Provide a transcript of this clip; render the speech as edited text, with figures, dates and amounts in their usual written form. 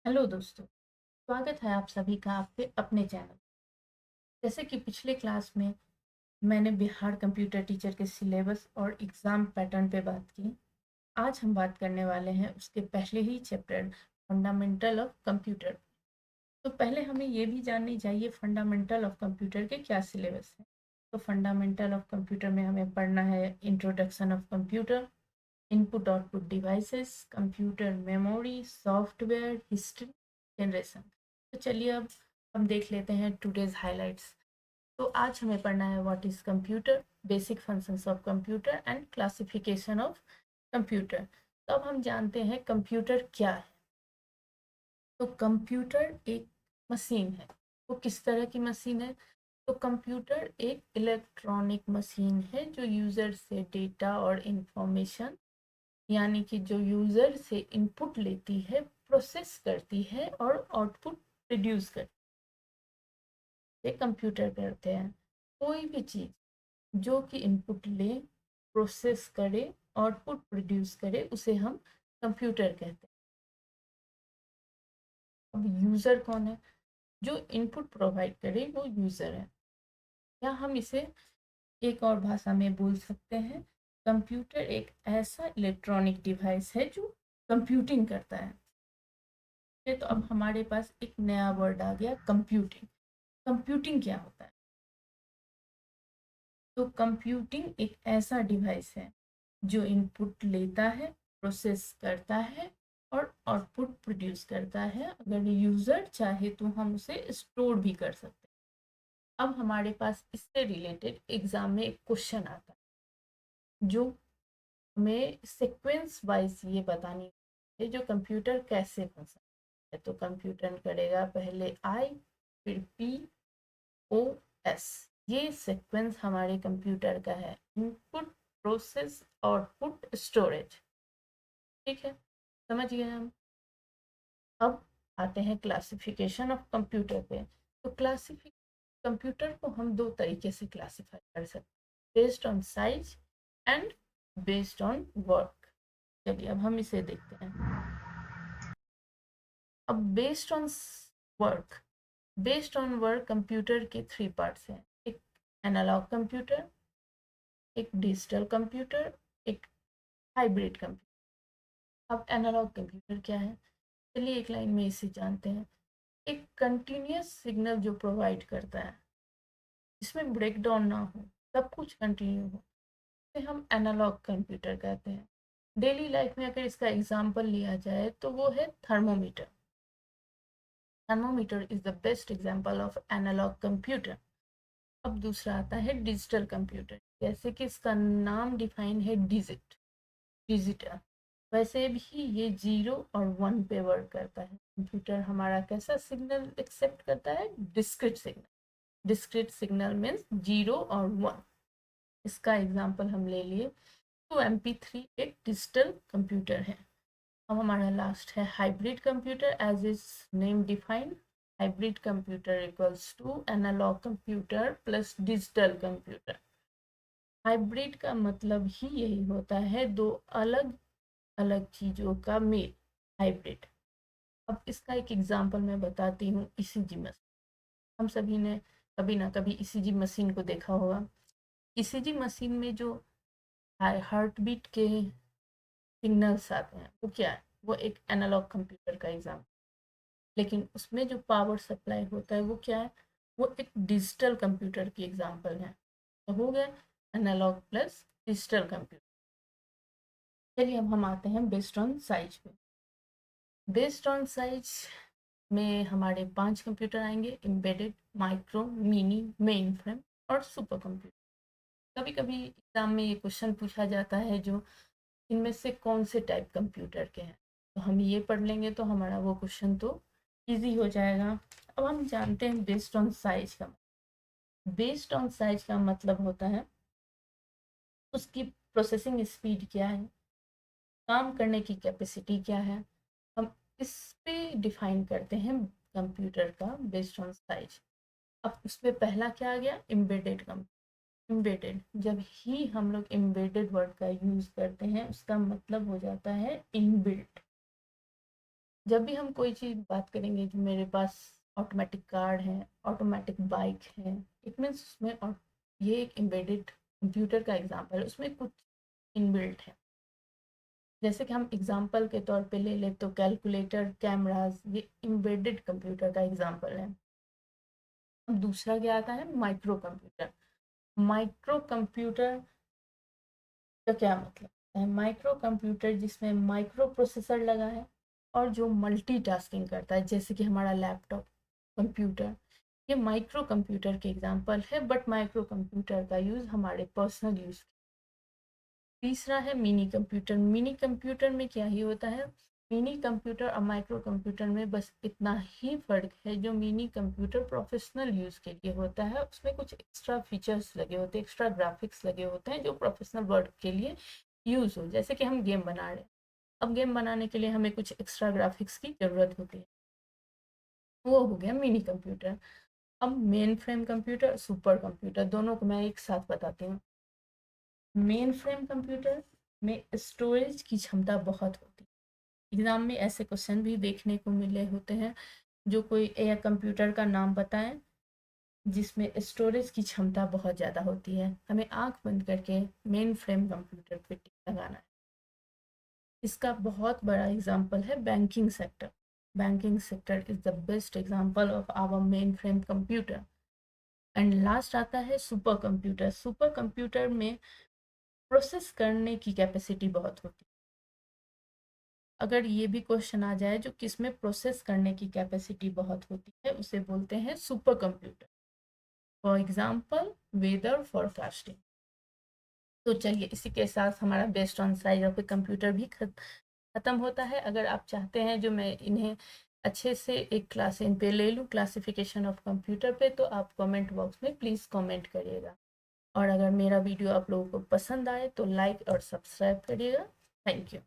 Hello दोस्तों, स्वागत है आप सभी का आपके अपने चैनल। जैसे कि पिछले क्लास में मैंने बिहार कंप्यूटर टीचर के सिलेबस और एग्ज़ाम पैटर्न पे बात की। आज हम बात करने वाले हैं उसके पहले ही चैप्टर फंडामेंटल ऑफ कंप्यूटर। तो पहले हमें ये भी जाननी चाहिए फंडामेंटल ऑफ कंप्यूटर के क्या सिलेबस है। तो फंडामेंटल ऑफ कंप्यूटर में हमें पढ़ना है introduction of computer, input output devices, computer memory, software, history, generation. तो चलिए अब हम देख लेते हैं टुडेज हाइलाइट्स। तो आज हमें पढ़ना है what is computer, basic functions of computer and classification of computer. तो अब हम जानते हैं कंप्यूटर क्या है। तो कंप्यूटर एक मशीन है। वो किस तरह की मशीन है? तो कंप्यूटर एक इलेक्ट्रॉनिक मशीन है जो यूज़र से डेटा और इंफॉर्मेशन, यानी कि जो यूज़र से इनपुट लेती है, प्रोसेस करती है और आउटपुट प्रोड्यूस करती है। कंप्यूटर करते हैं कोई भी चीज़ जो कि इनपुट ले, प्रोसेस करे, आउटपुट प्रोड्यूस करे, उसे हम कंप्यूटर कहते हैं। अब यूज़र कौन है? जो इनपुट प्रोवाइड करे वो यूज़र है। या हम इसे एक और भाषा में बोल सकते हैं, कंप्यूटर एक ऐसा इलेक्ट्रॉनिक डिवाइस है जो कंप्यूटिंग करता है। तो अब हमारे पास एक नया वर्ड आ गया, कंप्यूटिंग। कंप्यूटिंग क्या होता है? तो कंप्यूटिंग एक ऐसा डिवाइस है जो इनपुट लेता है, प्रोसेस करता है और आउटपुट प्रोड्यूस करता है। अगर यूज़र चाहे तो हम उसे स्टोर भी कर सकते हैं। अब हमारे पास इससे रिलेटेड एग्जाम में एक क्वेश्चन आता है जो हमें सीक्वेंस वाइज ये बतानी है जो कंप्यूटर कैसे बन सकता है। तो कंप्यूटर करेगा पहले आई, फिर पी, ओ, एस। ये सीक्वेंस हमारे कंप्यूटर का है, इनपुट, प्रोसेस, आउटपुट, स्टोरेज। ठीक है, समझ गए हम। अब आते हैं क्लासिफिकेशन ऑफ कंप्यूटर पे। तो क्लासिफिक कंप्यूटर को हम दो तरीके से क्लासिफाई कर सकते हैं, based on size and based on work. चलिए अब हम इसे देखते हैं। अब work based on work computer के थ्री पार्ट्स हैं। एक एनालॉग कंप्यूटर, एक डिजिटल कंप्यूटर, एक हाइब्रिड कंप्यूटर। अब एनालॉग कंप्यूटर क्या है? चलिए एक लाइन में इसे जानते हैं। एक कंटिन्यूस सिग्नल जो प्रोवाइड करता है, जिसमें ब्रेक डाउन ना हो, सब कुछ कंटिन्यू हो, इसे हम एनालॉग कंप्यूटर कहते हैं। डेली लाइफ में अगर इसका एग्जांपल लिया जाए तो वो है thermometer. Thermometer is the best example of analog computer. अब दूसरा आता है डिजिटल कंप्यूटर। जैसे कि इसका नाम डिफाइन है डिजिटल, वैसे भी ये 0 और 1 पे वर्क करता है। कंप्यूटर हमारा कैसा सिग्नल एक्सेप्ट करता है? Discrete signal. Discrete signal means 0 और 1। इसका एग्जांपल हम ले लिए तो MP3 एक डिजिटल कंप्यूटर है। अब हमारा लास्ट है hybrid computer. As is name define, hybrid computer equals to analog computer plus digital computer. Hybrid का मतलब ही यही होता है, दो अलग अलग चीज़ों का मेल, हाइब्रिड। अब इसका एक एग्जांपल मैं बताती हूँ, ईसीजी मशीन। हम सभी ने कभी ना कभी ईसीजी मशीन को देखा होगा। ईसीजी मशीन में जो हार्ट बीट के सिग्नल्स आते हैं वो क्या है? वो एक एनालॉग कंप्यूटर का एग्जाम्पल। लेकिन उसमें जो पावर सप्लाई होता है वो क्या है? वो एक डिजिटल कंप्यूटर की एग्जाम्पल है। तो हो गया एनालॉग प्लस डिजिटल कंप्यूटर। चलिए अब हम आते हैं बेस्ड ऑन साइज पे। बेस्ड ऑन साइज में हमारे 5 कंप्यूटर आएंगे, embedded, micro, mini, main frame और सुपर कंप्यूटर। कभी कभी एग्जाम में ये क्वेश्चन पूछा जाता है जो इनमें से कौन से टाइप कंप्यूटर के हैं। तो हम ये पढ़ लेंगे तो हमारा वो क्वेश्चन तो इजी हो जाएगा। अब हम जानते हैं बेस्ड ऑन साइज का। बेस्ड ऑन साइज का मतलब होता है उसकी प्रोसेसिंग स्पीड क्या है, काम करने की कैपेसिटी क्या है। हम इस पे डिफाइन करते हैं कंप्यूटर का बेस्ड ऑन साइज। अब उसमें पहला क्या आ गया? Embedded computer. एम्बेडेड, जब ही हम लोग एम्बेडेड वर्ड का यूज करते हैं उसका मतलब हो जाता है इनबिल्ट। जब भी हम कोई चीज़ बात करेंगे कि मेरे पास ऑटोमेटिक कार है, ऑटोमेटिक बाइक है, इट मीन्स उसमें ये एक एम्बेडेड कंप्यूटर का एग्जांपल है, उसमें कुछ इनबिल्ट है। जैसे कि हम एग्जांपल के तौर पे ले ले तो कैलकुलेटर, कैमरास, ये एम्बेडेड कंप्यूटर का एग्जांपल है। अब दूसरा क्या आता है, माइक्रो कंप्यूटर। माइक्रो कंप्यूटर का क्या मतलब है? माइक्रो कंप्यूटर जिसमें माइक्रो प्रोसेसर लगा है और जो मल्टीटास्किंग करता है, जैसे कि हमारा लैपटॉप, कंप्यूटर, ये माइक्रो कंप्यूटर के एग्जांपल है। बट माइक्रो कंप्यूटर का यूज़ हमारे पर्सनल यूज़। तीसरा है मिनी कंप्यूटर। मिनी कंप्यूटर में क्या ही होता है, मिनी कंप्यूटर और माइक्रो कंप्यूटर में बस इतना ही फ़र्क है, जो मिनी कंप्यूटर प्रोफेशनल यूज़ के लिए होता है, उसमें कुछ एक्स्ट्रा फीचर्स लगे होते हैं, एक्स्ट्रा ग्राफिक्स लगे होते हैं जो प्रोफेशनल वर्क के लिए यूज़ हो। जैसे कि हम गेम बना रहे हैं, अब गेम बनाने के लिए हमें कुछ एक्स्ट्रा ग्राफिक्स की ज़रूरत होती है, वो हो गया मिनी कंप्यूटर। अब main frame computer, super computer, दोनों को मैं एक साथ बताती हूँ। मेन फ्रेम कंप्यूटर में स्टोरेज की क्षमता बहुत होती है। एग्जाम में ऐसे क्वेश्चन भी देखने को मिले होते हैं, जो कोई एक कंप्यूटर का नाम बताएं जिसमें स्टोरेज की क्षमता बहुत ज़्यादा होती है, हमें आंख बंद करके मेन फ्रेम कंप्यूटर पे टिक लगाना है। इसका बहुत बड़ा एग्जाम्पल है banking sector. Banking sector is the best example of our mainframe computer. And last आता है सुपर कंप्यूटर। सुपर कंप्यूटर में प्रोसेस करने की कैपेसिटी बहुत होती है। अगर ये भी क्वेश्चन आ जाए जो किसमें प्रोसेस करने की कैपेसिटी बहुत होती है, उसे बोलते हैं supercomputer. For example weather forecasting. तो चलिए इसी के साथ हमारा based on size of a computer भी ख़त्म होता है। अगर आप चाहते हैं जो मैं इन्हें अच्छे से एक क्लास इन पे ले लूँ क्लासिफिकेशन ऑफ कंप्यूटर पे, तो आप कमेंट बॉक्स में प्लीज़ कमेंट करिएगा। और अगर मेरा वीडियो आप लोगों को पसंद आए तो लाइक और सब्सक्राइब करिएगा। Thank you.